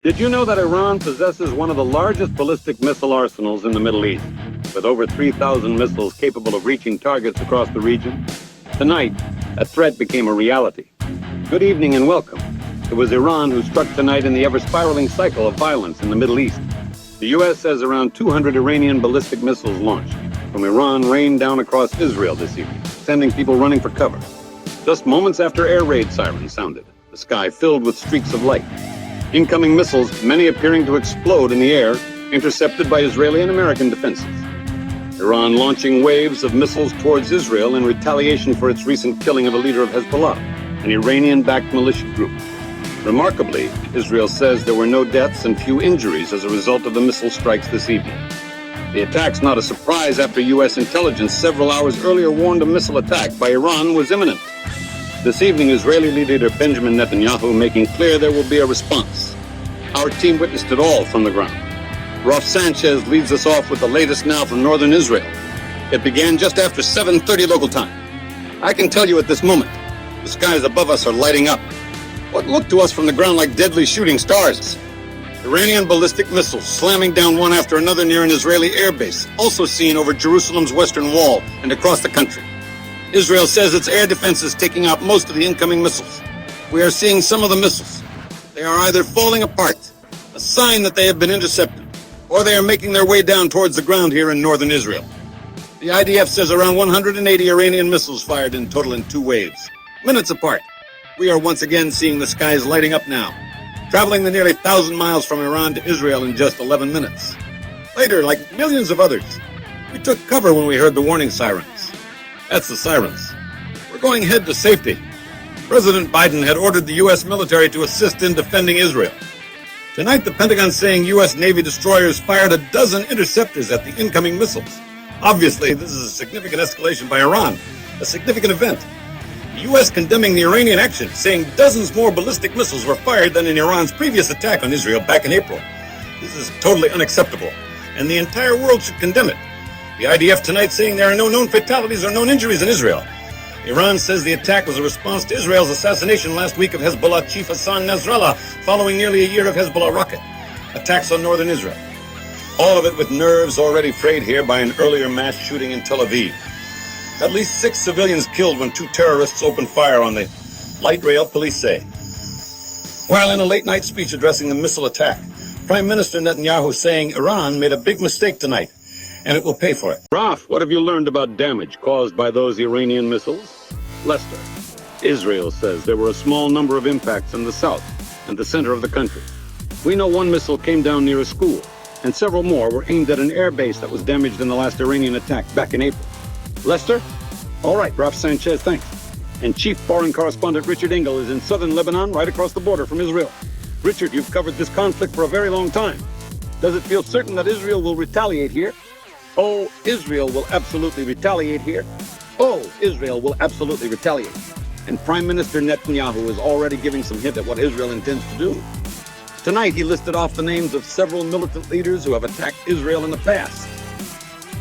Did you know that Iran possesses one of the largest ballistic missile arsenals in the Middle East, with over 3,000 missiles capable of reaching targets across the region? Tonight, that threat became a reality. Good evening and welcome. It was Iran who struck tonight in the ever-spiraling cycle of violence in the Middle East. The U.S. has around 200 Iranian ballistic missiles launched from Iran rained down across Israel this evening, sending people running for cover. Just moments after air raid sirens sounded, the sky filled with streaks of light. Incoming missiles, many appearing to explode in the air, intercepted by Israeli and American defenses. Iran launching waves of missiles towards Israel in retaliation for its recent killing of a leader of Hezbollah, an Iranian-backed militia group. Remarkably, Israel says there were no deaths and few injuries as a result of the missile strikes this evening. The attack's not a surprise after U.S. intelligence several hours earlier warned a missile attack by Iran was imminent. This evening, Israeli leader Benjamin Netanyahu making clear there will be a response. Our team witnessed it all from the ground. Rolf Sanchez leads us off with the latest now from northern Israel. It began just after 7:30 local time. I can tell you at this moment, the skies above us are lighting up. What looked to us from the ground like deadly shooting stars. Iranian ballistic missiles slamming down one after another near an Israeli airbase, also seen over Jerusalem's western wall and across the country. Israel says its air defense is taking out most of the incoming missiles. We are seeing some of the missiles. They are either falling apart, a sign that they have been intercepted, or they are making their way down towards the ground here in northern Israel. The IDF says around 180 Iranian missiles fired in total in 2 waves, minutes apart. We are once again seeing the skies lighting up now, traveling the nearly 1,000 miles from Iran to Israel in just 11 minutes. Later, like millions of others, we took cover when we heard the warning sirens. That's the sirens. We're going head to safety. President Biden had ordered the U.S. military to assist in defending Israel. Tonight, the Pentagon saying U.S. Navy destroyers fired a dozen interceptors at the incoming missiles. Obviously, this is a significant escalation by Iran, a significant event. The U.S. condemning the Iranian action, saying dozens more ballistic missiles were fired than in Iran's previous attack on Israel back in April. This is totally unacceptable, and the entire world should condemn it. The IDF tonight saying there are no known fatalities or known injuries in Israel. Iran says the attack was a response to Israel's assassination last week of Hezbollah chief Hassan Nasrallah, following nearly a year of Hezbollah rocket attacks on northern Israel. All of it with nerves already frayed here by an earlier mass shooting in Tel Aviv. At least 6 civilians killed when 2 terrorists opened fire on the light rail, police say. While in a late-night speech addressing the missile attack, Prime Minister Netanyahu saying Iran made a big mistake tonight, and it will pay for it. Raf, what have you learned about damage caused by those Iranian missiles? Lester, Israel says there were a small number of impacts in the south and the center of the country. We know one missile came down near a school, and several more were aimed at an air base that was damaged in the last Iranian attack back in April. Lester? All right, Rolf Sanchez, thanks. And Chief Foreign Correspondent Richard Engel is in southern Lebanon, right across the border from Israel. Richard, you've covered this conflict for a very long time. Does it feel certain that Israel will retaliate here? Oh, Israel will absolutely retaliate here. Oh, Israel will absolutely retaliate. And Prime Minister Netanyahu is already giving some hint at what Israel intends to do. Tonight, he listed off the names of several militant leaders who have attacked Israel in the past.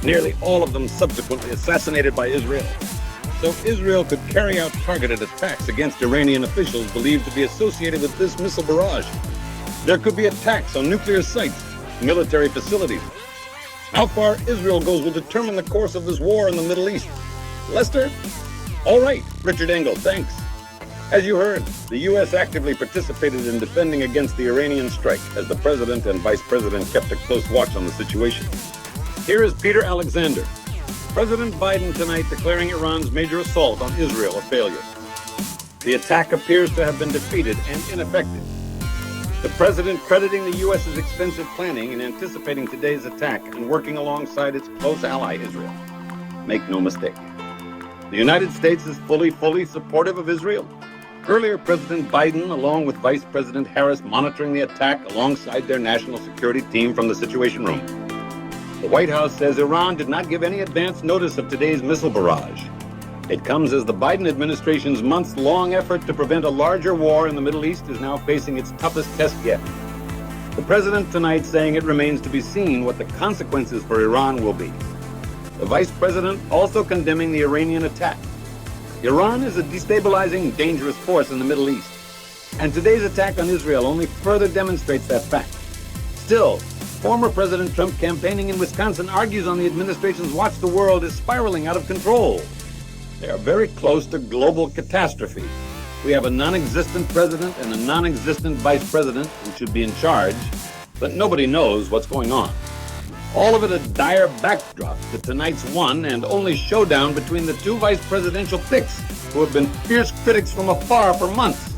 Nearly all of them subsequently assassinated by Israel. So Israel could carry out targeted attacks against Iranian officials believed to be associated with this missile barrage. There could be attacks on nuclear sites, military facilities. How far Israel goes will determine the course of this war in the Middle East. Lester? All right, Richard Engel, thanks. As you heard, the U.S. actively participated in defending against the Iranian strike as the President and Vice President kept a close watch on the situation. Here is Peter Alexander. President Biden tonight declaring Iran's major assault on Israel a failure. The attack appears to have been defeated and ineffective. The president crediting the U.S.'s extensive planning in anticipating today's attack and working alongside its close ally, Israel. Make no mistake. The United States is fully supportive of Israel. Earlier, President Biden, along with Vice President Harris, monitoring the attack alongside their national security team from the Situation Room. The White House says Iran did not give any advance notice of today's missile barrage. It comes as the Biden administration's months-long effort to prevent a larger war in the Middle East is now facing its toughest test yet. The president tonight saying it remains to be seen what the consequences for Iran will be. The vice president also condemning the Iranian attack. Iran is a destabilizing, dangerous force in the Middle East. And today's attack on Israel only further demonstrates that fact. Still, former President Trump campaigning in Wisconsin argues on the administration's watch the world is spiraling out of control. They are very close to global catastrophe. We have a non-existent president and a non-existent vice president who should be in charge, but nobody knows what's going on. All of it a dire backdrop to tonight's one and only showdown between the two vice presidential picks who have been fierce critics from afar for months.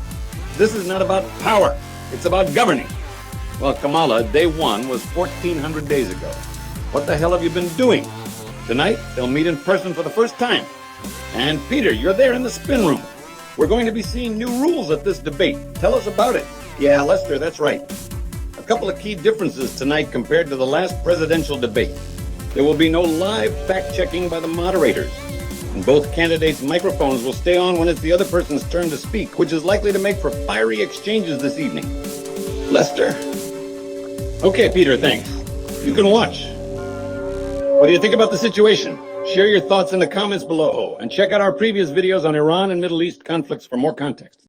This is not about power, it's about governing. Well, Kamala, day one was 1,400 days ago. What the hell have you been doing? Tonight, they'll meet in person for the first time. And Peter, you're there in the spin room. We're going to be seeing new rules at this debate. Tell us about it. Yeah, Lester, that's right. A couple of key differences tonight compared to the last presidential debate. There will be no live fact-checking by the moderators. And both candidates' microphones will stay on when it's the other person's turn to speak, which is likely to make for fiery exchanges this evening. Lester? Okay, Peter, thanks. You can watch. What do you think about the situation? Share your thoughts in the comments below, and check out our previous videos on Iran and Middle East conflicts for more context.